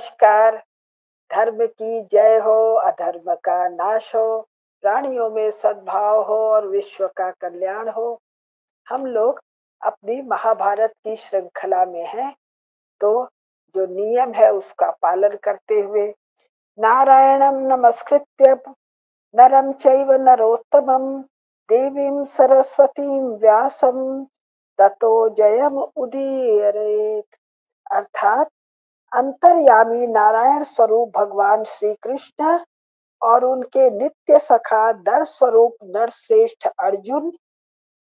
नमस्कार। धर्म की जय हो, अधर्म का नाश हो, प्राणियों में सद्भाव हो और विश्व का कल्याण हो। हम लोग अपनी महाभारत की श्रृंखला में हैं, तो जो नियम है उसका पालन करते हुए नारायणं नमस्कृत्य नरं चैव नरोत्तमं देवीं सरस्वतीं व्यासं ततो जयम उदीरयेत्। अर्थात अंतर्यामी नारायण स्वरूप भगवान श्री कृष्ण और उनके नित्य सखा दर स्वरूप नरश्रेष्ठ अर्जुन,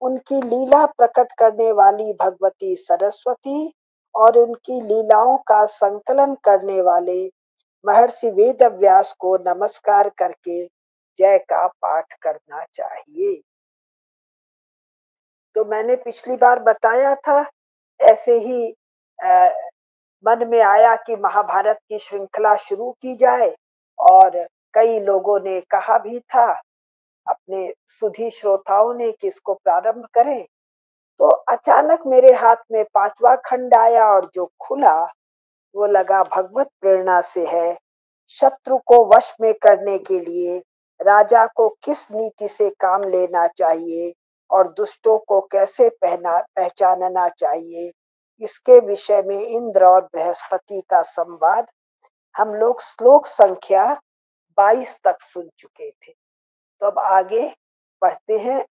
उनकी लीला प्रकट करने वाली भगवती सरस्वती और उनकी लीलाओं का संकलन करने वाले महर्षि वेदव्यास को नमस्कार करके जय का पाठ करना चाहिए। तो मैंने पिछली बार बताया था, ऐसे ही मन में आया कि महाभारत की श्रृंखला शुरू की जाए, और कई लोगों ने कहा भी था, अपने सुधी श्रोताओं ने, कि इसको प्रारंभ करें। तो अचानक मेरे हाथ में 5वां खंड आया और जो खुला वो लगा भगवत प्रेरणा से है। शत्रु को वश में करने के लिए राजा को किस नीति से काम लेना चाहिए और दुष्टों को कैसे पहचानना चाहिए, इसके विषय में इंद्र और बृहस्पति का संवाद हम लोग श्लोक संख्या 22 तक सुन चुके थे। तो अब आगे बढ़ते हैं।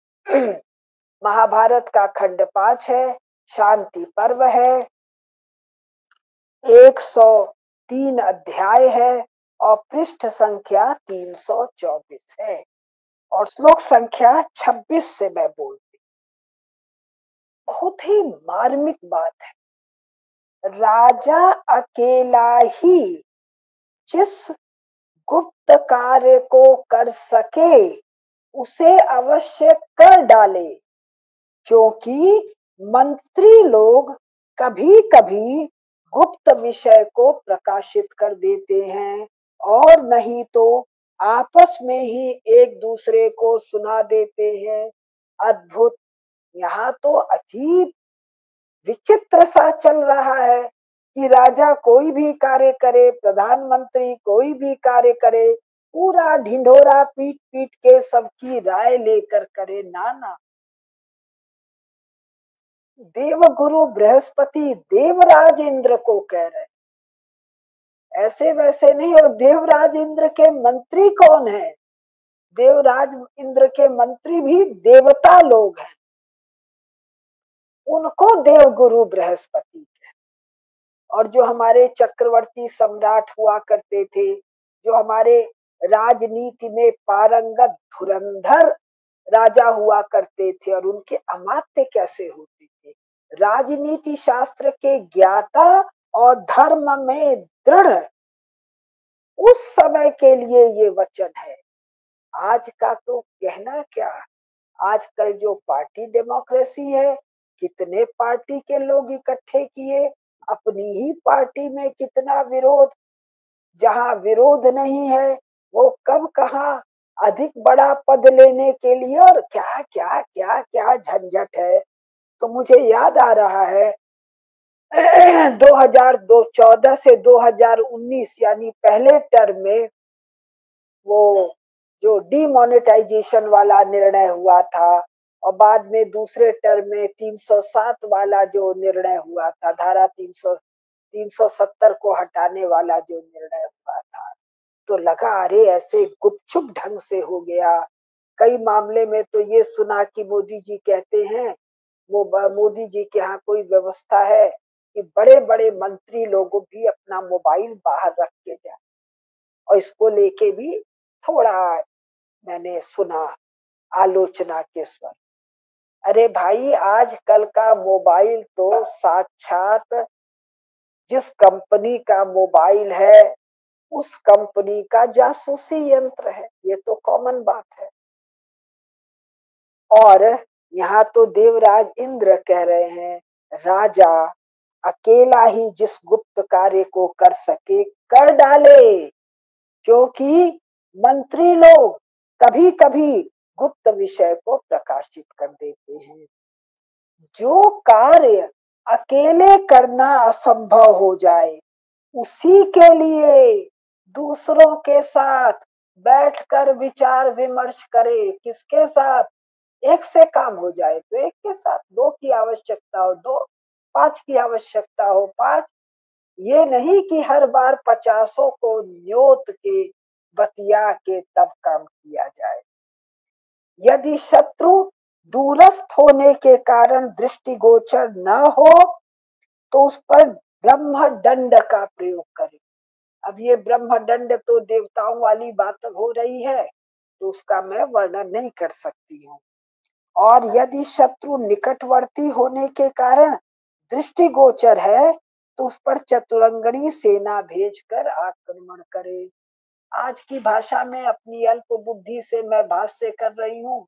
महाभारत का खंड 5 है, शांति पर्व है, 103 अध्याय है और पृष्ठ संख्या 324 है, और श्लोक संख्या 26 से मैं बोलती। बहुत ही मार्मिक बात है। राजा अकेला ही जिस गुप्त कार्य को कर सके उसे अवश्य कर डाले, क्योंकि मंत्री लोग कभी कभी गुप्त विषय को प्रकाशित कर देते हैं और नहीं तो आपस में ही एक दूसरे को सुना देते हैं। अद्भुत! यहाँ तो अजीब विचित्र सा चल रहा है कि राजा कोई भी कार्य करे, प्रधानमंत्री कोई भी कार्य करे, पूरा ढिंढोरा पीट पीट के सबकी राय लेकर करे। ना, देवगुरु बृहस्पति देवराज इंद्र को कह रहे, ऐसे वैसे नहीं। और देवराज इंद्र के मंत्री कौन है? देवराज इंद्र के मंत्री भी देवता लोग हैं, उनको देवगुरु बृहस्पति। और जो हमारे चक्रवर्ती सम्राट हुआ करते थे, जो हमारे राजनीति में पारंगत धुरंधर राजा हुआ करते थे, और उनके अमात्य कैसे होते थे, राजनीति शास्त्र के ज्ञाता और धर्म में दृढ़, उस समय के लिए ये वचन है। आज का तो कहना क्या। आजकल जो पार्टी डेमोक्रेसी है, कितने पार्टी के लोग इकट्ठे किए, अपनी ही पार्टी में कितना विरोध। जहाँ विरोध नहीं है वो कब कहाँ अधिक बड़ा पद लेने के लिए, और क्या क्या क्या क्या झंझट है। तो मुझे याद आ रहा है 2014 से 2019 यानी पहले टर्म में वो जो डीमोनेटाइजेशन वाला निर्णय हुआ था, और बाद में दूसरे टर्म में 307 वाला जो निर्णय हुआ था, धारा 370 को हटाने वाला जो निर्णय हुआ था, तो लगा अरे ऐसे गुपचुप ढंग से हो गया। कई मामले में तो ये सुना कि मोदी जी कहते हैं, वो मोदी जी के यहाँ कोई व्यवस्था है कि बड़े बड़े मंत्री लोग भी अपना मोबाइल बाहर रख के जाए, और इसको लेके भी थोड़ा मैंने सुना आलोचना के स्वर। अरे भाई, आजकल का मोबाइल तो साक्षात जिस कंपनी का मोबाइल है उस कंपनी का जासूसी यंत्र है, ये तो कॉमन बात है। और यहाँ तो देवराज इंद्र कह रहे हैं, राजा अकेला ही जिस गुप्त कार्य को कर सके कर डाले, क्योंकि मंत्री लोग कभी कभी गुप्त विषय को प्रकाशित कर देते हैं। जो कार्य अकेले करना असंभव हो जाए उसी के लिए दूसरों के साथ बैठकर विचार विमर्श करे। किसके साथ? एक से काम हो जाए तो एक के साथ, दो की आवश्यकता हो दो, पांच की आवश्यकता हो पांच। ये नहीं कि हर बार पचासों को न्योत के बतिया के तब काम किया जाए। यदि शत्रु दूरस्थ होने के कारण दृष्टिगोचर न हो तो उस पर ब्रह्म दंड का प्रयोग करें। अब ये ब्रह्म दंड तो देवताओं वाली बात हो रही है, तो उसका मैं वर्णन नहीं कर सकती हूँ। और यदि शत्रु निकटवर्ती होने के कारण दृष्टिगोचर है तो उस पर चतुरंगणी सेना भेजकर आक्रमण करे। आज की भाषा में अपनी अल्प बुद्धि से मैं भाष्य कर रही हूँ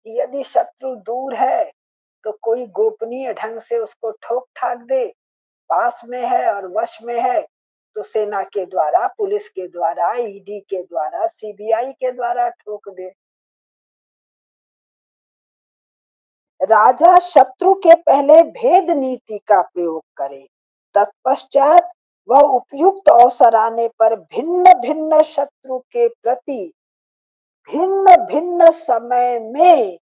कि यदि शत्रु दूर है तो कोई गोपनीय ढंग से उसको ठोक ठाक दे, पास में है और वश में है तो सेना के द्वारा, पुलिस के द्वारा, ईडी के द्वारा, सीबीआई के द्वारा ठोक दे। राजा शत्रु के पहले भेद नीति का प्रयोग करे, तत्पश्चात वह उपयुक्त अवसर आने पर भिन्न भिन्न शत्रु के प्रति भिन्न भिन्न समय में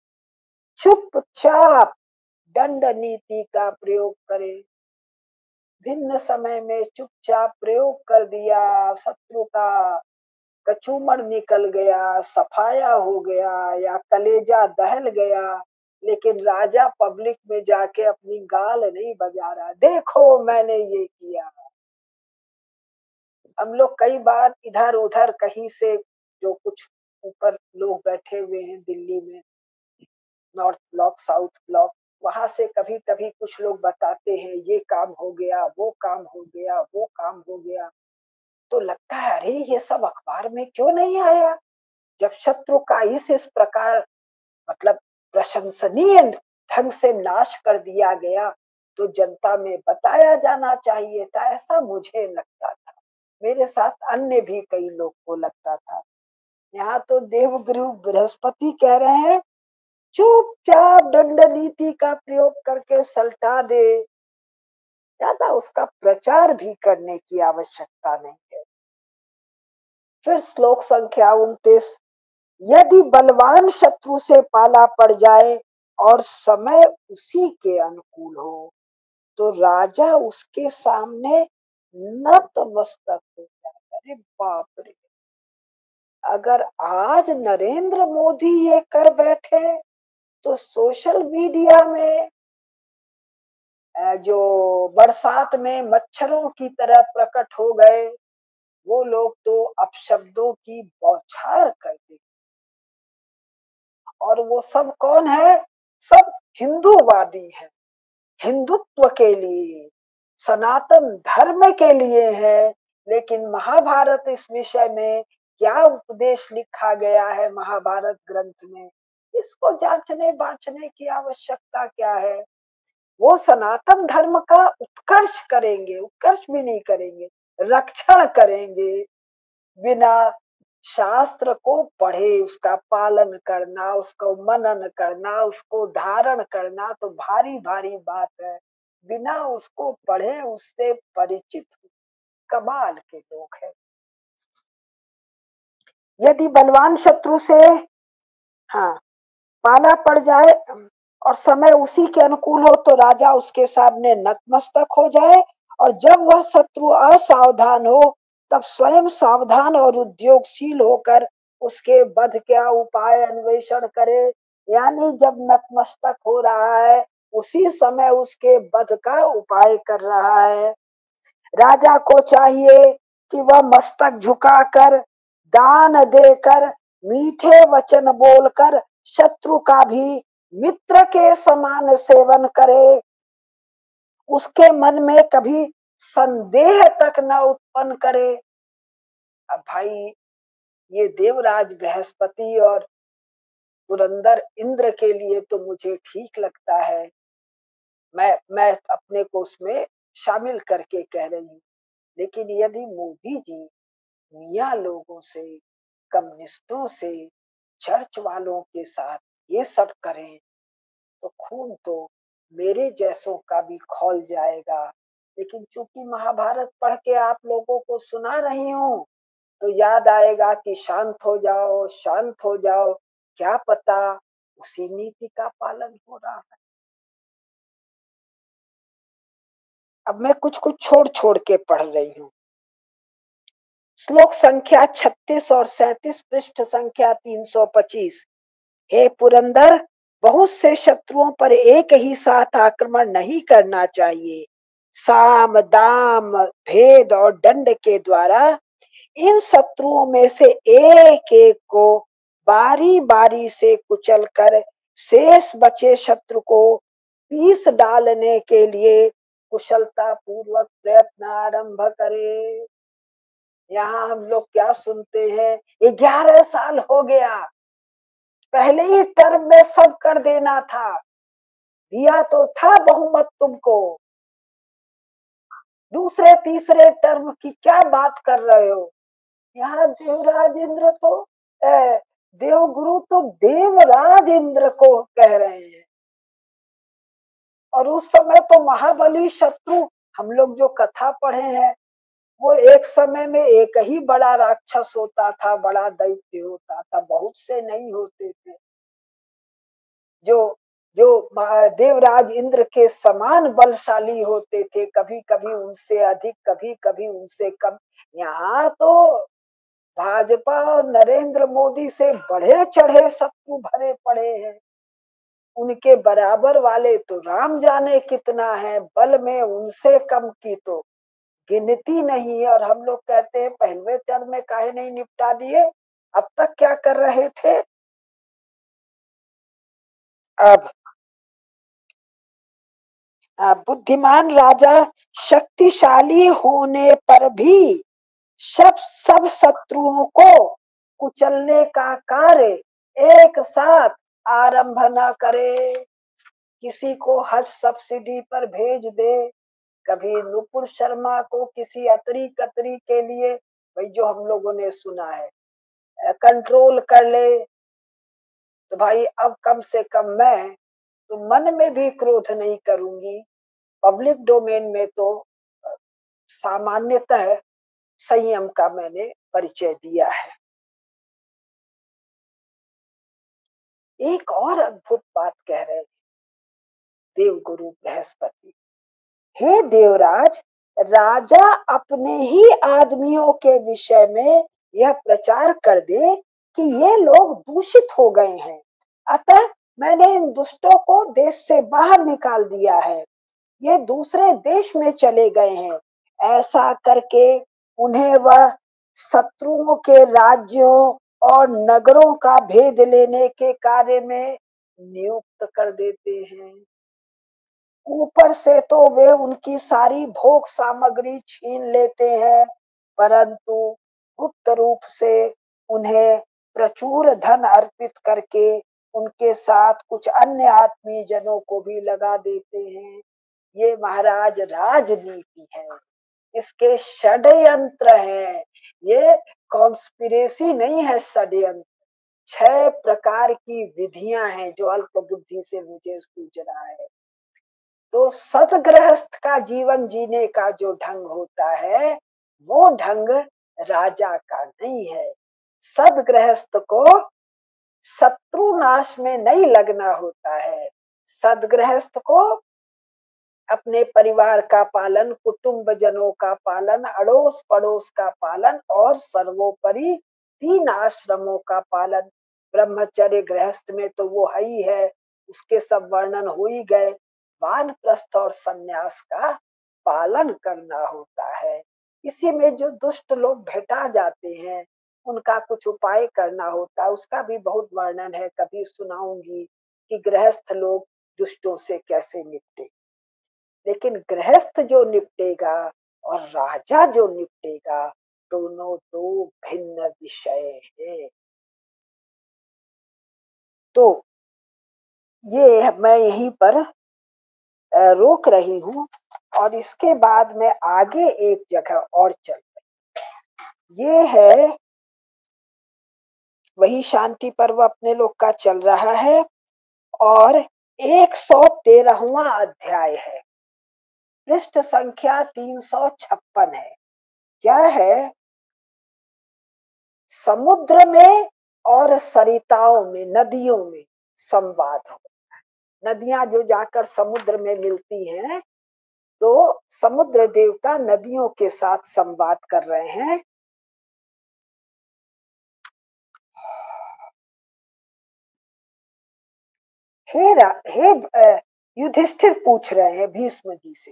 चुपचाप दंड नीति का प्रयोग करे। भिन्न समय में चुपचाप प्रयोग कर दिया, शत्रु का कचूमर निकल गया, सफाया हो गया या कलेजा दहल गया, लेकिन राजा पब्लिक में जाके अपनी गाल नहीं बजा रहा, देखो मैंने ये किया। हम लोग कई बार इधर उधर कहीं से, जो कुछ ऊपर लोग बैठे हुए हैं दिल्ली में, नॉर्थ ब्लॉक, साउथ ब्लॉक, वहां से कभी कभी कुछ लोग बताते हैं ये काम हो गया, वो काम हो गया, वो काम हो गया, तो लगता है अरे ये सब अखबार में क्यों नहीं आया। जब शत्रु का इस प्रकार, मतलब प्रशंसनीय ढंग से नाश कर दिया गया तो जनता में बताया जाना चाहिए था, ऐसा मुझे लगता था। मेरे साथ अन्य भी कई लोग को लगता था। यहाँ तो देवगुरु बृहस्पति कह रहे हैं चुपचाप दंड नीति का प्रयोग करके सल्टा दे, ज्यादा उसका प्रचार भी करने की आवश्यकता नहीं है। फिर श्लोक संख्या 29, यदि बलवान शत्रु से पाला पड़ जाए और समय उसी के अनुकूल हो तो राजा उसके सामने नतमस्तक हो जाए। अरे बाप रे, अगर आज नरेंद्र मोदी ये कर बैठे तो सोशल मीडिया में जो बरसात में मच्छरों की तरह प्रकट हो गए, वो लोग तो अपशब्दों की बौछार कर देंगे। और वो सब कौन है? सब हिंदूवादी है, हिंदुत्व के लिए, सनातन धर्म के लिए है। लेकिन महाभारत इस विषय में क्या उपदेश लिखा गया है महाभारत ग्रंथ में, इसको जांचने बांचने की आवश्यकता क्या है। वो सनातन धर्म का उत्कर्ष करेंगे, उत्कर्ष भी नहीं करेंगे, रक्षण करेंगे। बिना शास्त्र को पढ़े उसका पालन करना, उसको मनन करना, उसको धारण करना तो भारी भारी बात है। बिना उसको पढ़े उससे परिचित, कमाल के लोग हैं। यदि बलवान शत्रु से, हाँ, पाला पड़ जाए और समय उसी के अनुकूल हो तो राजा उसके सामने नतमस्तक हो जाए, और जब वह शत्रु असावधान हो तब स्वयं सावधान और उद्योगशील होकर उसके वध का उपाय अन्वेषण करे। यानी जब नतमस्तक हो रहा है उसी समय उसके वध का उपाय कर रहा है। राजा को चाहिए कि वह मस्तक झुकाकर, दान देकर, मीठे वचन बोलकर शत्रु का भी मित्र के समान सेवन करे, उसके मन में कभी संदेह तक न उत्पन्न करे। अब भाई, ये देवराज बृहस्पति और पुरंदर इंद्र के लिए तो मुझे ठीक लगता है, मैं अपने को उसमें शामिल करके कह रही हूँ। लेकिन यदि मोदी जी मियाँ लोगों से, कम्युनिस्टों से, चर्च वालों के साथ ये सब करें तो खून तो मेरे जैसों का भी खौल जाएगा। लेकिन चूंकि महाभारत पढ़ के आप लोगों को सुना रही हूँ, तो याद आएगा कि शांत हो जाओ, शांत हो जाओ। क्या पता उसी नीति का पालन हो रहा है। अब मैं कुछ कुछ छोड़ छोड़ के पढ़ रही हूँ। श्लोक संख्या 36 और 37, पृष्ठ संख्या 325। हे पुरंदर, बहुत से शत्रुओं पर एक ही साथ आक्रमण नहीं करना चाहिए। साम दाम भेद और दंड के द्वारा इन शत्रुओं में से एक एक को बारी बारी से कुचल कर शेष बचे शत्रु को पीस डालने के लिए कुशलता पूर्वक प्रयत्न आरंभ करे। यहाँ हम लोग क्या सुनते हैं, 11 साल हो गया, पहले ही टर्म में सब कर देना था, दिया तो था बहुमत तुमको, दूसरे तीसरे टर्म की क्या बात कर रहे हो। यहाँ देवराज इंद्र तो देवगुरु तो देवराज इंद्र को कह रहे हैं। और उस समय तो महाबली शत्रु, हम लोग जो कथा पढ़े हैं, वो एक समय में एक ही बड़ा राक्षस होता था, बड़ा दैत्य होता था, बहुत से नहीं होते थे। जो जो देवराज इंद्र के समान बलशाली होते थे, कभी कभी उनसे अधिक, कभी कभी उनसे कम। यहाँ तो भाजपा और नरेंद्र मोदी से बढ़े चढ़े शत्रु भरे पड़े हैं। उनके बराबर वाले तो राम जाने कितना है, बल में उनसे कम की तो गिनती नहीं है। और हम लोग कहते हैं पहले टर्म में काहे नहीं निपटा दिए, अब तक क्या कर रहे थे। अब बुद्धिमान राजा शक्तिशाली होने पर भी सब शत्रुओं को कुचलने का कार्य एक साथ आरंभ न करे। किसी को हज सब्सिडी पर भेज दे, कभी नुपुर शर्मा को किसी अतरी कतरी के लिए, भाई जो हम लोगों ने सुना है, कंट्रोल कर ले, तो भाई अब कम से कम मैं तो मन में भी क्रोध नहीं करूंगी। पब्लिक डोमेन में तो सामान्यतः संयम का मैंने परिचय दिया है। एक और अद्भुत बात कह रहे देवगुरु बृहस्पति, हे देवराज, राजा अपने ही आदमियों के विषय में यह प्रचार कर दे कि ये लोग दूषित हो गए हैं, अतः मैंने इन दुष्टों को देश से बाहर निकाल दिया है, ये दूसरे देश में चले गए हैं। ऐसा करके उन्हें वह शत्रुओं के राज्यों और नगरों का भेद लेने के कार्य में नियुक्त कर देते हैं। ऊपर से तो वे उनकी सारी भोग सामग्री छीन लेते हैं, परंतु गुप्त रूप से उन्हें प्रचुर धन अर्पित करके उनके साथ कुछ अन्य आत्मीय जनों को भी लगा देते हैं। ये महाराज राजनीति है, इसके षड्यंत्र हैं। ये कॉन्स्पिरेसी नहीं है, षड्यंत्र। 6 प्रकार की विधियां हैं जो अल्प बुद्धि से मुझे सूझ रहा है। तो सतगृहस्थ का जीवन जीने का जो ढंग होता है, वो ढंग राजा का नहीं है। सदगृहस्थ को शत्रु नाश में नहीं लगना होता है। सदगृहस्थ को अपने परिवार का पालन, कुटुंब जनों का पालन, अड़ोस पड़ोस का पालन और सर्वोपरि 3 आश्रमों का पालन। ब्रह्मचर्य गृहस्थ में तो वो है ही है, उसके सब वर्णन हो ही गए। वानप्रस्थ और सन्यास का पालन करना होता है। इसी में जो दुष्ट लोग भेटा जाते हैं, उनका कुछ उपाय करना होता है, उसका भी बहुत वर्णन है, कभी सुनाऊंगी कि गृहस्थ लोग दुष्टों से कैसे निपटे। लेकिन गृहस्थ जो निपटेगा और राजा जो निपटेगा, दोनों दो भिन्न विषय है। तो ये मैं यहीं पर रोक रही हूँ, और इसके बाद में आगे एक जगह और चल, ये है वही शांति पर्व अपने लोग का चल रहा है, और 113वां अध्याय है। पृष्ठ संख्या 356 है। क्या है? समुद्र में और सरिताओं में, नदियों में संवाद हो। नदियां जो जाकर समुद्र में मिलती हैं, तो समुद्र देवता नदियों के साथ संवाद कर रहे हैं। हे युधिष्ठिर पूछ रहे हैं भीष्म जी से,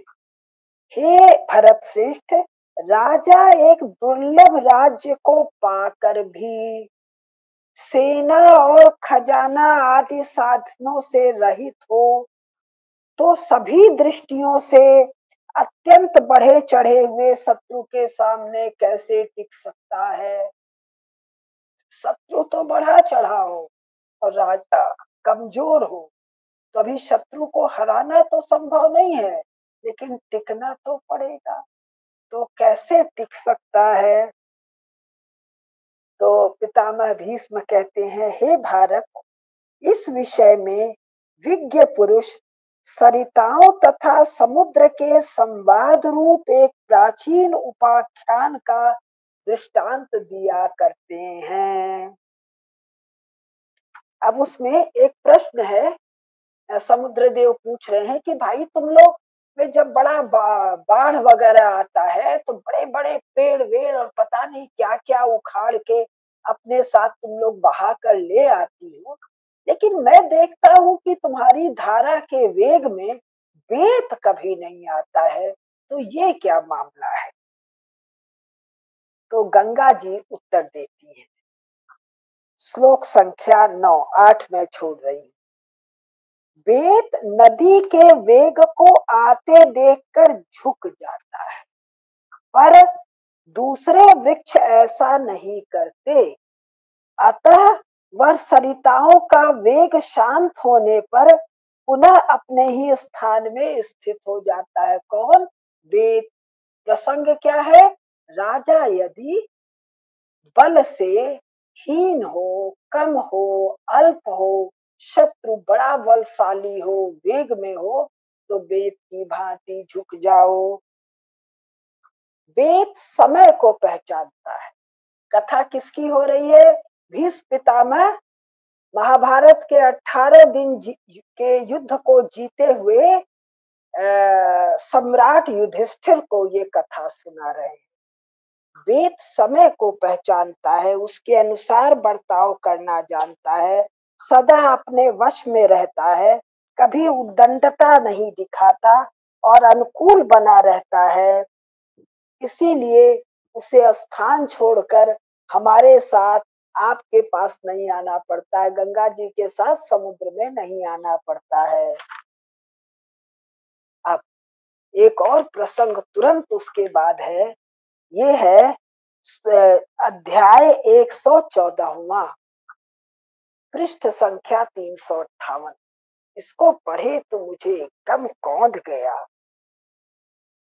हे भरत श्रेष्ठ, राजा एक दुर्लभ राज्य को पाकर भी सेना और खजाना आदि साधनों से रहित हो, तो सभी दृष्टियों से अत्यंत बढ़े चढ़े हुए शत्रु के सामने कैसे टिक सकता है? शत्रु तो बढ़ा चढ़ा हो और राजा कमजोर हो, तो अभी शत्रु को हराना तो संभव नहीं है, लेकिन टिकना तो पड़ेगा। तो कैसे टिक सकता है? तो पितामह भीष्म कहते हैं, हे भारत, इस विषय में विज्ञ पुरुष सरिताओं तथा समुद्र के संवाद रूप एक प्राचीन उपाख्यान का दृष्टांत दिया करते हैं। अब उसमें एक प्रश्न है, समुद्र देव पूछ रहे हैं कि भाई तुम लोग में जब बड़ा बाढ़ वगैरह आता है तो बड़े बड़े पेड़ वेड़ और पता नहीं क्या क्या उखाड़ के अपने साथ तुम लोग बहा कर ले आती हो, लेकिन मैं देखता हूँ कि तुम्हारी धारा के वेग में बेत कभी नहीं आता है, तो ये क्या मामला है? तो गंगा जी उत्तर देती है, श्लोक संख्या 9, 8 में छोड़ रही हूँ। बेत नदी के वेग को आते देखकर झुक जाता है, पर दूसरे वृक्ष ऐसा नहीं करते। अतः वह सरिताओं का वेग शांत होने पर पुनः अपने ही स्थान में स्थित हो जाता है। कौन? बेत। प्रसंग क्या है? राजा यदि बल से हीन हो, कम हो, अल्प हो, शत्रु बड़ा बलशाली हो, वेग में हो, तो बेत की भांति झुक जाओ। बेत समय को पहचानता है। कथा किसकी हो रही है? भीष्म पितामह महाभारत के 18 दिन के युद्ध को जीते हुए सम्राट युधिष्ठिर को ये कथा सुना रहे हैं। वेद समय को पहचानता है, उसके अनुसार बर्ताव करना जानता है, सदा अपने वश में रहता है, कभी उद्दंडता नहीं दिखाता और अनुकूल बना रहता है। इसीलिए उसे स्थान छोड़कर हमारे साथ आपके पास नहीं आना पड़ता है, गंगा जी के साथ समुद्र में नहीं आना पड़ता है। अब एक और प्रसंग तुरंत उसके बाद है, ये है अध्याय 114वां, पृष्ठ संख्या 358। इसको पढ़े तो मुझे एकदम कौंध गया।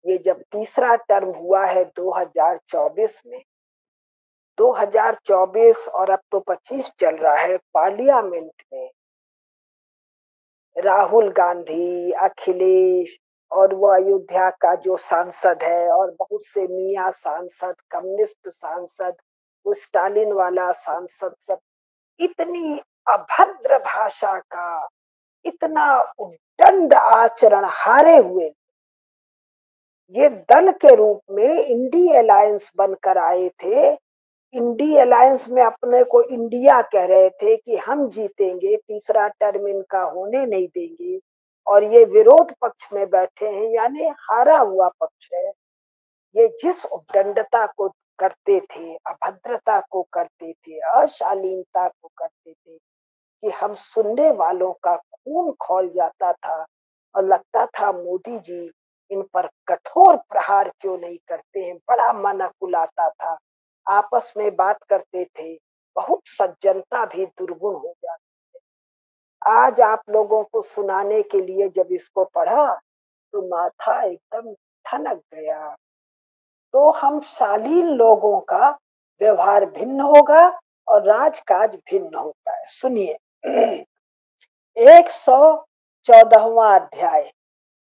ये जब तीसरा टर्म हुआ है 2024 में, 2024 और अब तो 25 चल रहा है, पार्लियामेंट में राहुल गांधी, अखिलेश और वो अयोध्या का जो सांसद है और बहुत से मियाँ सांसद, कम्युनिस्ट सांसद, वो स्टालिन वाला सांसद, सब इतनी अभद्र भाषा का, इतना उद्दंड आचरण हारे हुए ये दल के रूप में इंडी अलायंस बनकर आए थे। इंडी अलायंस में अपने को इंडिया कह रहे थे कि हम जीतेंगे, तीसरा टर्म इनका होने नहीं देंगे, और ये विरोध पक्ष में बैठे हैं, यानी हारा हुआ पक्ष है। ये जिस उद्दंडता को करते थे, अभद्रता को करते थे, अशालीनता को करते थे, कि हम सुनने वालों का खून खौल जाता था और लगता था मोदी जी इन पर कठोर प्रहार क्यों नहीं करते हैं, बड़ा मन अकुलाता था। आपस में बात करते थे, बहुत सज्जनता भी दुर्गुण हो जाती है। आज आप लोगों को सुनाने के लिए जब इसको पढ़ा तो माथा एकदम ठनक गया। तो हम शालीन लोगों का व्यवहार भिन्न होगा और राजकाज भिन्न होता है। सुनिए 114वां अध्याय,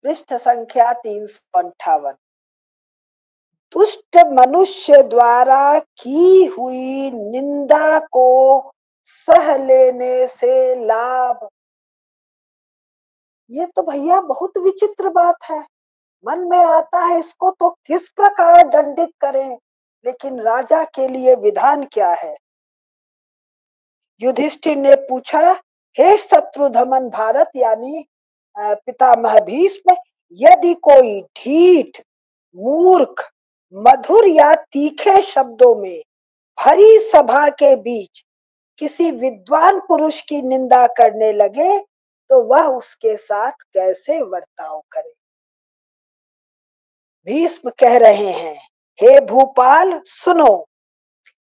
पृष्ठ संख्या 358। दुष्ट मनुष्य द्वारा की हुई निंदा को सह लेने से लाभ। ये तो भैया बहुत विचित्र बात है। मन में आता है इसको तो किस प्रकार दंडित करें, लेकिन राजा के लिए विधान क्या है। युधिष्ठिर ने पूछा, हे शत्रुधमन भारत यानी पितामह भीष्म, यदि कोई ढीठ, मूर्ख, मधुर या तीखे शब्दों में भरी सभा के बीच किसी विद्वान पुरुष की निंदा करने लगे तो वह उसके साथ कैसे बर्ताव करे। भीष्म कह रहे हैं, हे भूपाल सुनो,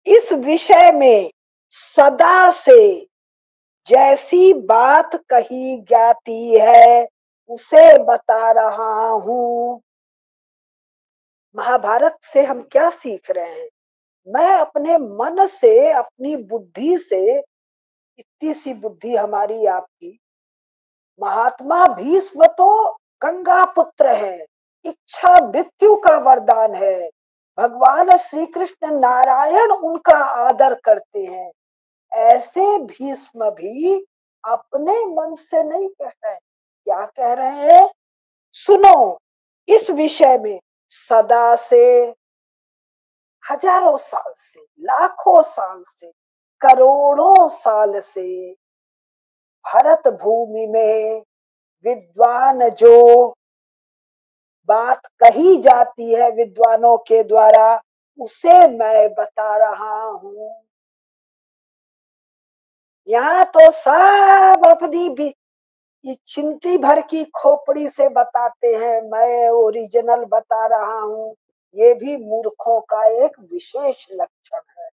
इस विषय में सदा से जैसी बात कही जाती है उसे बता रहा हूं। महाभारत से हम क्या सीख रहे हैं। मैं अपने मन से, अपनी बुद्धि से, इतनी सी बुद्धि हमारी आपकी, महात्मा भीष्म तो गंगा पुत्र है, इच्छा मृत्यु का वरदान है, भगवान श्री कृष्ण नारायण उनका आदर करते हैं। ऐसे भीष्म भी अपने मन से नहीं कह रहे, क्या कह रहे हैं, सुनो, इस विषय में सदा से, हजारों साल से, लाखों साल से, करोड़ों साल से भरत भूमि में विद्वान जो बात कही जाती है विद्वानों के द्वारा, उसे मैं बता रहा हूं। यहाँ तो सब अपनी भी ये चिंती भर की खोपड़ी से बताते हैं, मैं ओरिजिनल बता रहा हूँ। ये भी मूर्खों का एक विशेष लक्षण है।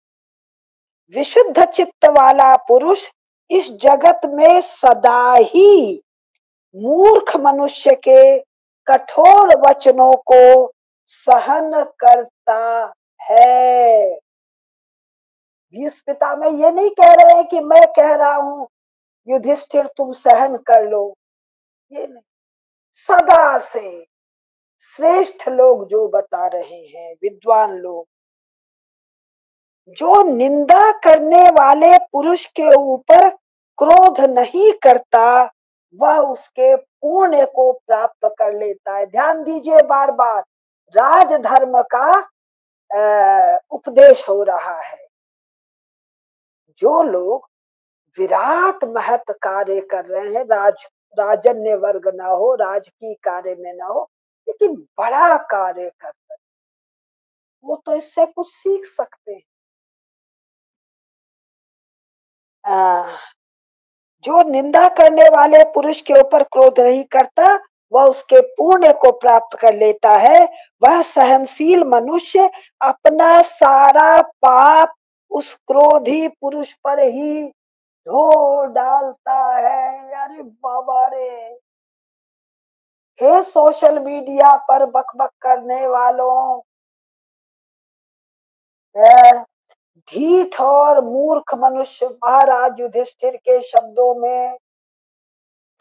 विशुद्ध चित्त वाला पुरुष इस जगत में सदा ही मूर्ख मनुष्य के कठोर वचनों को सहन करता है। भीष्म पितामह ये नहीं कह रहे हैं कि मैं कह रहा हूं युधिष्ठिर तुम सहन कर लो, ये नहीं। सदा से श्रेष्ठ लोग जो बता रहे हैं, विद्वान लोग, जो निंदा करने वाले पुरुष के ऊपर क्रोध नहीं करता वह उसके पुण्य को प्राप्त कर लेता है। ध्यान दीजिए, बार बार राजधर्म का उपदेश हो रहा है। जो लोग विराट महत कार्य कर रहे हैं, राजन्य वर्ग ना हो, राजकीय कार्य में ना हो, लेकिन बड़ा कार्य कर रहे हैं, वो तो इससे कुछ सीख सकते हैं। जो निंदा करने वाले पुरुष के ऊपर क्रोध नहीं करता वह उसके पुण्य को प्राप्त कर लेता है। वह सहनशील मनुष्य अपना सारा पाप उस क्रोधी पुरुष पर ही धो डालता है। अरे बाबा रे, हे सोशल मीडिया पर बकबक करने वालों, ढीठ और मूर्ख मनुष्य, महाराज युधिष्ठिर के शब्दों में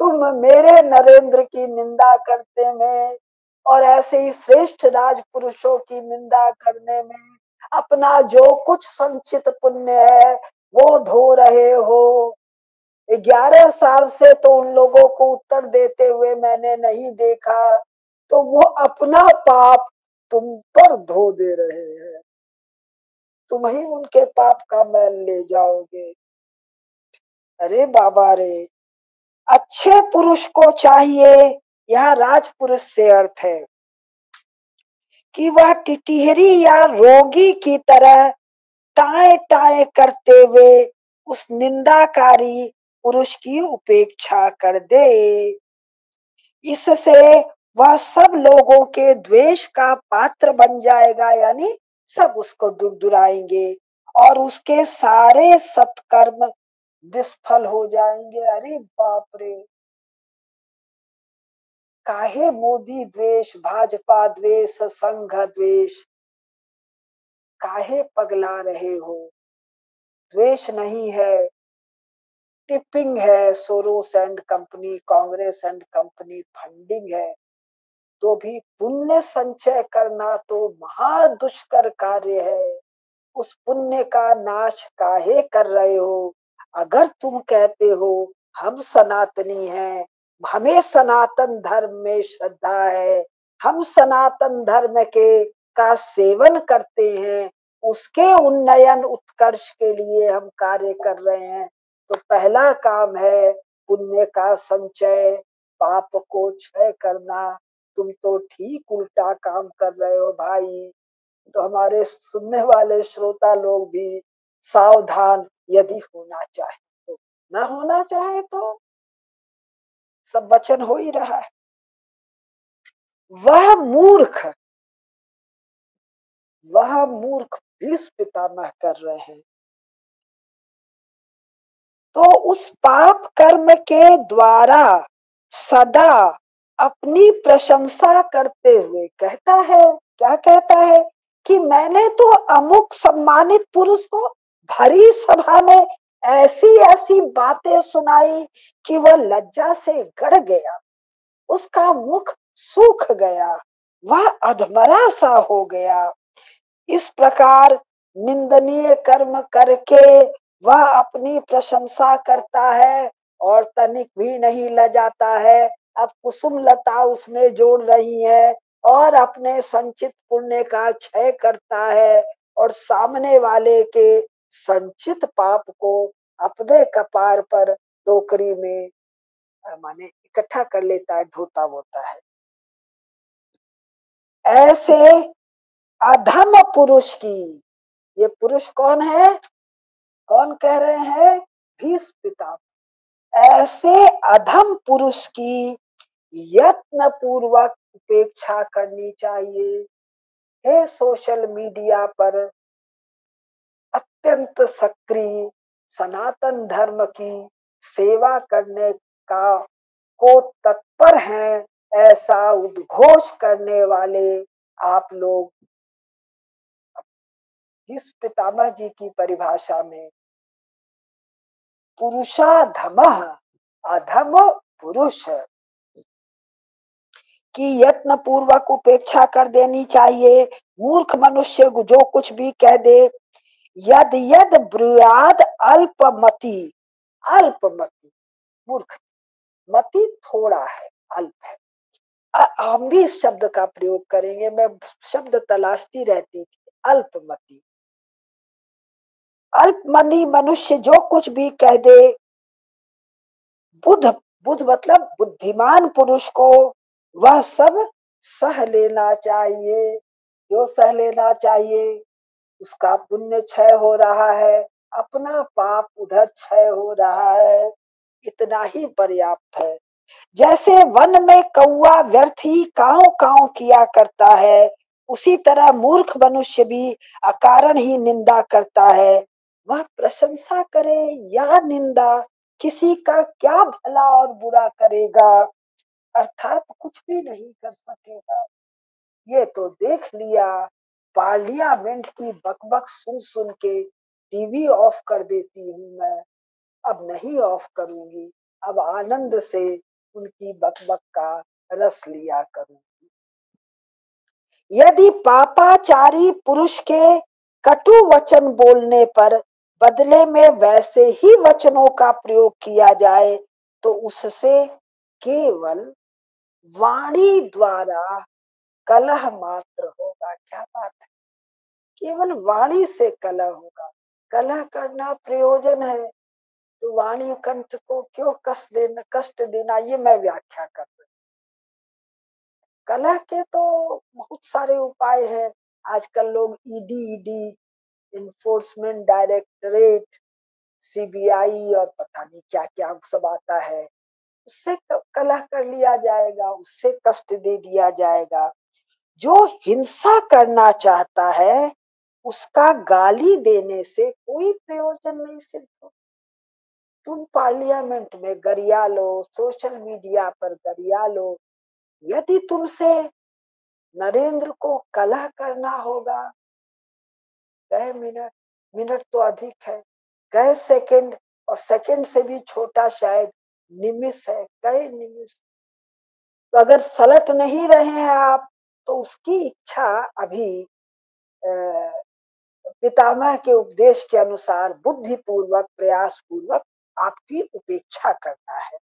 तुम मेरे नरेंद्र की निंदा करते में और ऐसे ही श्रेष्ठ राजपुरुषों की निंदा करने में अपना जो कुछ संचित पुण्य है वो धो रहे हो। 11 साल से तो उन लोगों को उत्तर देते हुए मैंने नहीं देखा, तो वो अपना पाप तुम पर धो दे रहे हैं, तुम ही उनके पाप का मैल ले जाओगे। अरे बाबा रे, अच्छे पुरुष को चाहिए, यहाँ राजपुरुष से अर्थ है कि वह टिटिहरी या रोगी की तरह टाए टाए करते हुए उस निंदाकारी पुरुष की उपेक्षा कर दे। इससे वह सब लोगों के द्वेष का पात्र बन जाएगा, यानी सब उसको दुराएंगे और उसके सारे सत्कर्म निष्फल हो जाएंगे। अरे बाप रे, काहे मोदी द्वेष, भाजपा द्वेष, संघ द्वेष, काहे पगला रहे हो। द्वेष नहीं है, टिपिंग है, Soros and company, Congress and company funding है। तो भी पुण्य संचय करना तो महादुष्कर कार्य है। उस पुण्य का नाश काहे कर रहे हो? अगर तुम कहते हो हम सनातनी हैं, हमें सनातन धर्म में श्रद्धा है, हम सनातन धर्म के का सेवन करते हैं, उसके उन्नयन उत्कर्ष के लिए हम कार्य कर रहे हैं, तो पहला काम है पुण्य का संचय, पाप को क्षय करना। तुम तो ठीक उल्टा काम कर रहे हो भाई। तो हमारे सुनने वाले श्रोता लोग भी सावधान, यदि होना चाहे तो। ना होना चाहे तो सब वचन हो ही रहा है। वह मूर्ख, वह मूर्ख भीष्म पितामह कर रहे हैं, तो उस पाप कर्म के द्वारा सदा अपनी प्रशंसा करते हुए कहता है, क्या कहता है कि मैंने तो अमुक सम्मानित पुरुष को भरी सभा में ऐसी ऐसी बातें सुनाई कि वह लज्जा से गड़ गया, उसका मुख सूख गया, वह अधमरा सा हो गया। इस प्रकार निंदनीय कर्म करके वह अपनी प्रशंसा करता है और तनिक भी नहीं लजाता है। अब कुसुम लता उसमें जोड़ रही है और अपने संचित पुण्य का क्षय करता है और सामने वाले के संचित पाप को अपने कपार पर टोकरी में माने इकट्ठा कर लेता है, ढोता बोता है। ऐसे अधम पुरुष की, ये पुरुष कौन है, कौन कह रहे हैं, भीष्म पितामह। ऐसे अधम पुरुष की यत्न पूर्वक उपेक्षा करनी चाहिए। हे सोशल मीडिया पर अत्यंत सक्रिय सनातन धर्म की सेवा करने का को तत्पर हैं, ऐसा उद्घोष करने वाले आप लोग इस पितामह जी की परिभाषा में पुरुषाधमः, अधम पुरुष की यत्न पूर्वक उपेक्षा कर देनी चाहिए। मूर्ख मनुष्य जो कुछ भी कह दे, यद यद ब्रुयाद अल्पमति, अल्पमति मूर्ख, मति थोड़ा है, अल्प है। हम भी इस शब्द का प्रयोग करेंगे, मैं शब्द तलाशती रहती थी, अल्पमति। अल्पमति मनुष्य जो कुछ भी कह दे, बुध, बुध मतलब बुद्धिमान पुरुष को वह सब सह लेना चाहिए। जो सह लेना चाहिए, उसका पुण्य क्षय हो रहा है, अपना पाप उधर क्षय हो रहा है, इतना ही पर्याप्त है। जैसे वन में कौआ व्यर्थ ही काव काव किया करता है, उसी तरह मूर्ख मनुष्य भी अकारण ही निंदा करता है। वह प्रशंसा करे या निंदा, किसी का क्या भला और बुरा करेगा, अर्थात कुछ भी नहीं कर सकेगा। ये तो देख लिया, पार्लियामेंट की बकबक सुन सुन के टीवी ऑफ कर देती हूँ मैं, अब नहीं ऑफ करूंगी, अब आनंद से उनकी बकबक का रस लिया करूंगी। यदि पापाचारी पुरुष के कटु वचन बोलने पर बदले में वैसे ही वचनों का प्रयोग किया जाए, तो उससे केवल वाणी द्वारा कलह मात्र होगा। क्या बात है, केवल वाणी से कलह होगा। कलह करना प्रयोजन है, तो वाणी कंठ को क्यों कष्ट देना, ये मैं व्याख्या कर रही हूँ। कलह के तो बहुत सारे उपाय हैं। आजकल लोग ईडी, इन्फोर्समेंट डायरेक्टरेट, सीबीआई और पता नहीं क्या क्या सब आता है, उससे कलह कर लिया जाएगा, उससे कष्ट दे दिया जाएगा। जो हिंसा करना चाहता है, उसका गाली देने से कोई प्रयोजन नहीं सिद्ध हो। तुम पार्लियामेंट में गरिया लो, सोशल मीडिया पर गरिया लो, यदि तुमसे नरेंद्र को कलह करना होगा, कई मिनट, मिनट तो अधिक है, कई सेकंड, और सेकंड से भी छोटा शायद निमिष है, कई निमिष, तो अगर सलट नहीं रहे हैं आप, तो उसकी इच्छा अभी पितामह के उपदेश के अनुसार बुद्धि पूर्वक प्रयास पूर्वक आपकी उपेक्षा करना है।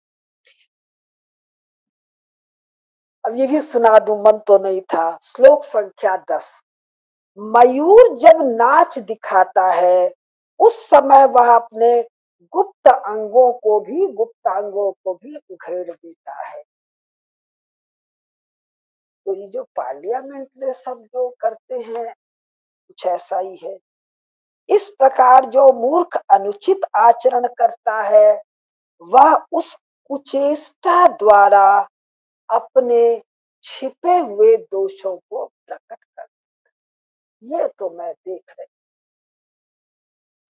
अब ये भी सुना दूं, मन तो नहीं था। श्लोक संख्या 10। मयूर जब नाच दिखाता है, उस समय वह अपने गुप्तांगों को भी उघेड़ देता है। तो ये जो पार्लियामेंट में सब जो करते हैं, कुछ ऐसा ही है। इस प्रकार जो मूर्ख अनुचित आचरण करता है, वह उस कुचेष्टा द्वारा अपने छिपे हुए दोषों को प्रकट कर। ये तो मैं देख रही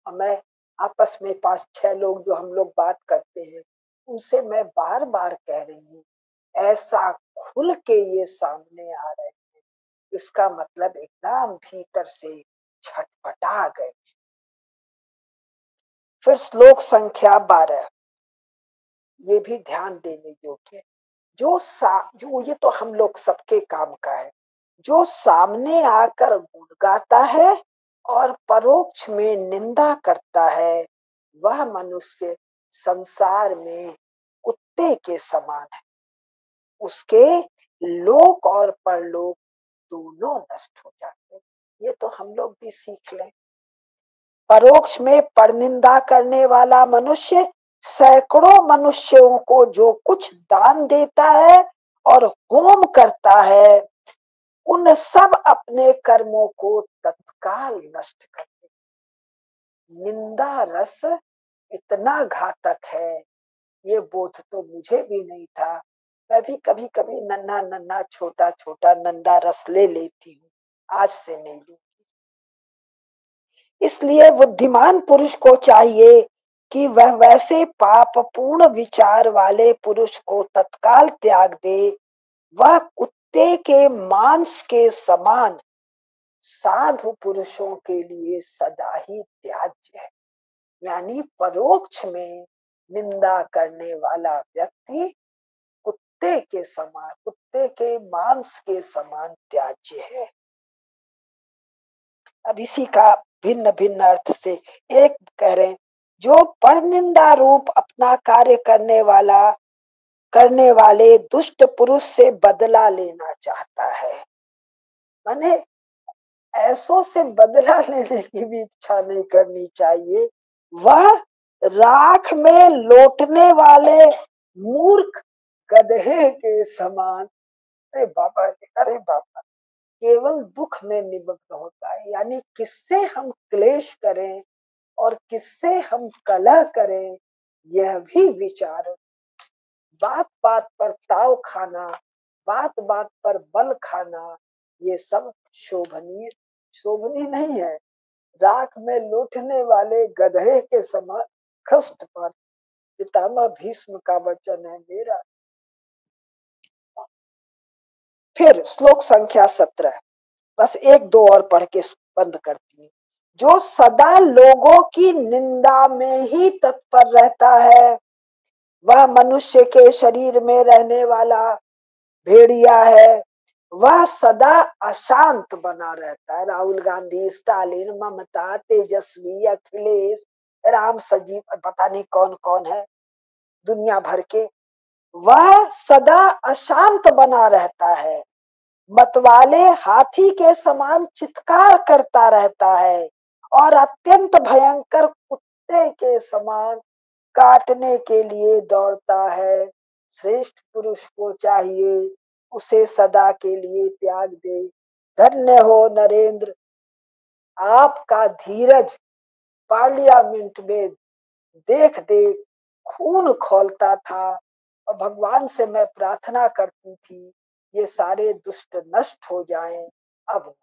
हूं। मैं आपस में 5-6 लोग जो हम लोग बात करते हैं, उनसे मैं बार बार कह रही हूँ, ऐसा खुल के ये सामने आ रहे हैं, इसका मतलब एकदम भीतर से छटपटा गए। फिर श्लोक संख्या 12, ये भी ध्यान देने योग्य है। जो ये तो हम लोग सबके काम का है। जो सामने आकर गुण गाता है और परोक्ष में निंदा करता है, वह मनुष्य संसार में कुत्ते के समान है। उसके लोक और परलोक दोनों नष्ट हो जाते हैं। ये तो हम लोग भी सीख लें। परोक्ष में परनिंदा करने वाला मनुष्य सैकड़ों मनुष्यों को जो कुछ दान देता है और होम करता है, उन सब अपने कर्मों को तत्काल नष्ट कर देते। निंदा रस इतना घातक है, ये बोध तो मुझे भी नहीं था। मैं भी कभी कभी नन्हा नन्हा छोटा छोटा नंदा रस ले लेती हूँ, आज से नहीं लूंगी। इसलिए बुद्धिमान पुरुष को चाहिए कि वह वैसे पापपूर्ण विचार वाले पुरुष को तत्काल त्याग दे। वह कुत्ते के मांस के समान साधु पुरुषों के लिए सदा ही त्याज्य है। यानी परोक्ष में निंदा करने वाला व्यक्ति कुत्ते के समान, कुत्ते के मांस के समान त्याज्य है। अब इसी का भिन्न भिन्न अर्थ से एक कह रहे, जो परनिंदा रूप अपना कार्य करने वाले दुष्ट पुरुष से बदला लेना चाहता है। माने ऐसों से बदला लेने की भी इच्छा नहीं करनी चाहिए। वह राख में लौटने वाले मूर्ख गधे के समान, अरे बाबा अरे बाबा, केवल दुख में निमग्न होता है। यानी किससे हम क्लेश करें और किससे हम कलह करें, यह भी विचार। बात बात पर ताव खाना, बात बात पर बल खाना, ये सब शोभनीय शोभनीय नहीं है। राख में लौटने वाले गधे के समान कष्ट पर, पितामह भीष्म का वचन है मेरा। फिर श्लोक संख्या 17, बस एक दो और पढ़ के बंद करती हूँ। जो सदा लोगों की निंदा में ही तत्पर रहता है, वह मनुष्य के शरीर में रहने वाला भेड़िया है। वह सदा अशांत बना रहता है। राहुल गांधी, स्टालिन, ममता, तेजस्वी, अखिलेश, राम, सजीव, पता नहीं कौन कौन है दुनिया भर के, वह सदा अशांत बना रहता है। मतवाले हाथी के समान चित्कार करता रहता है और अत्यंत भयंकर कुत्ते के समान काटने के लिए दौड़ता है। श्रेष्ठ पुरुष को चाहिए उसे सदा के लिए त्याग दे। धन्य हो नरेंद्र, आपका धीरज पार्लियामेंट में देख देख खून खौलता था और भगवान से मैं प्रार्थना करती थी, ये सारे दुष्ट नष्ट हो जाएं। अब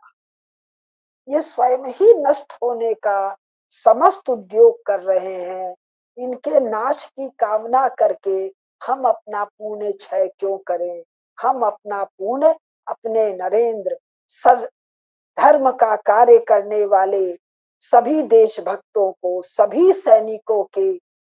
ये स्वयं ही नष्ट होने का समस्त उद्योग कर रहे हैं। इनके नाश की कामना करके हम अपना पुण्य क्षय क्यों करें। हम अपना पुण्य अपने नरेंद्र सर धर्म का कार्य करने वाले सभी देशभक्तों को, सभी सैनिकों के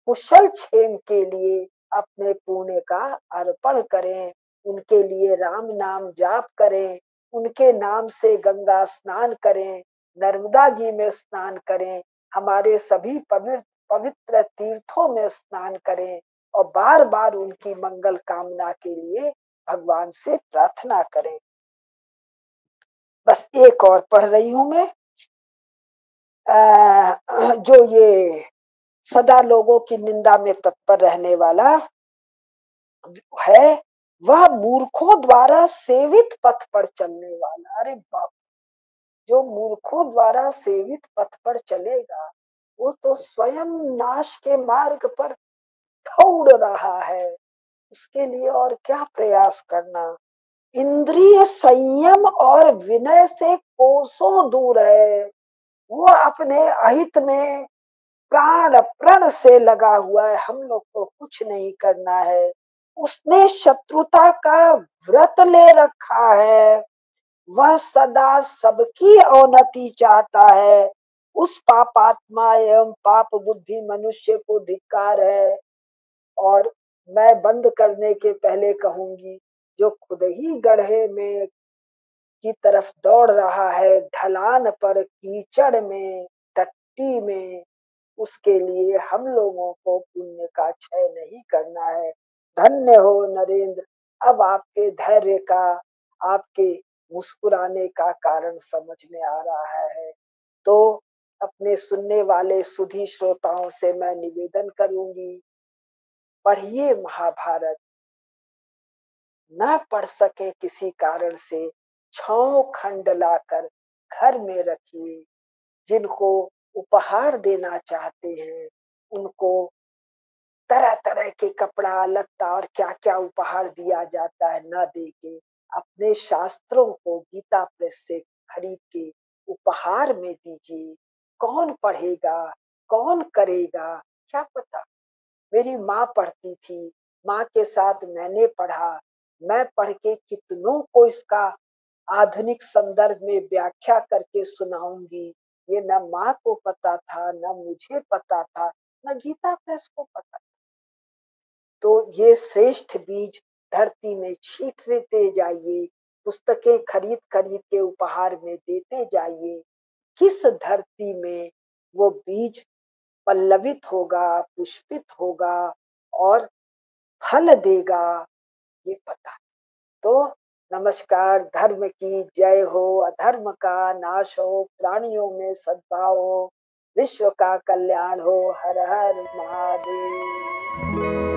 कुशल क्षेम के लिए अपने पुण्य का अर्पण करें। उनके लिए राम नाम जाप करें, उनके नाम से गंगा स्नान करें, नर्मदा जी में स्नान करें, हमारे सभी पवित्र पवित्र तीर्थों में स्नान करें और बार बार उनकी मंगल कामना के लिए भगवान से प्रार्थना करें। बस एक और पढ़ रही हूं मैं, जो ये सदा लोगों की निंदा में तत्पर रहने वाला है, वह मूर्खों द्वारा सेवित पथ पर चलने वाला। अरे बाप, जो मूर्खों द्वारा सेवित पथ पर चलेगा वो तो स्वयं नाश के मार्ग पर दौड़ रहा है। उसके लिए और क्या प्रयास करना। इंद्रिय संयम और विनय से कोसों दूर है। वो अपने अहित में प्राण प्रण से लगा हुआ है, हम लोग को कुछ नहीं करना है। उसने शत्रुता का व्रत ले रखा है, वह सदा सबकी अवनति चाहता है। उस पापात्मा एवं पाप बुद्धि मनुष्य को धिक्कार है। और मैं बंद करने के पहले कहूंगी, जो खुद ही गड्ढे में की तरफ दौड़ रहा है, ढलान पर, कीचड़ में, टट्टी में, उसके लिए हम लोगों को पुण्य का क्षय नहीं करना है। धन्य हो नरेंद्र, अब आपके धैर्य का, आपके मुस्कुराने का कारण समझ में आ रहा है। तो अपने सुनने वाले सुधी श्रोताओं से मैं निवेदन करूंगी, पढ़िए महाभारत। न पढ़ सके किसी कारण से 6 खंड लाकर घर में रखिए। जिनको उपहार देना चाहते हैं उनको तरह तरह के कपड़ा लत्ता और क्या क्या उपहार दिया जाता है, न दे के अपने शास्त्रों को गीता प्रेस से खरीद के उपहार में दीजिए। कौन पढ़ेगा, कौन करेगा, क्या पता। मेरी माँ पढ़ती थी, माँ के साथ मैंने पढ़ा। मैं पढ़ के कितनों को इसका आधुनिक संदर्भ में व्याख्या करके सुनाऊंगी। ये न माँ को पता था, न मुझे पता था, न गीता प्रेस को पता। तो ये श्रेष्ठ बीज धरती में छींट देते जाइए, पुस्तकें खरीद खरीद के उपहार में देते जाइए। किस धरती में वो बीज पल्लवित होगा, पुष्पित होगा और फल देगा, ये पता। तो नमस्कार, धर्म की जय हो, अधर्म का नाश हो, प्राणियों में सद्भाव हो, विश्व का कल्याण हो। हर हर महादेव।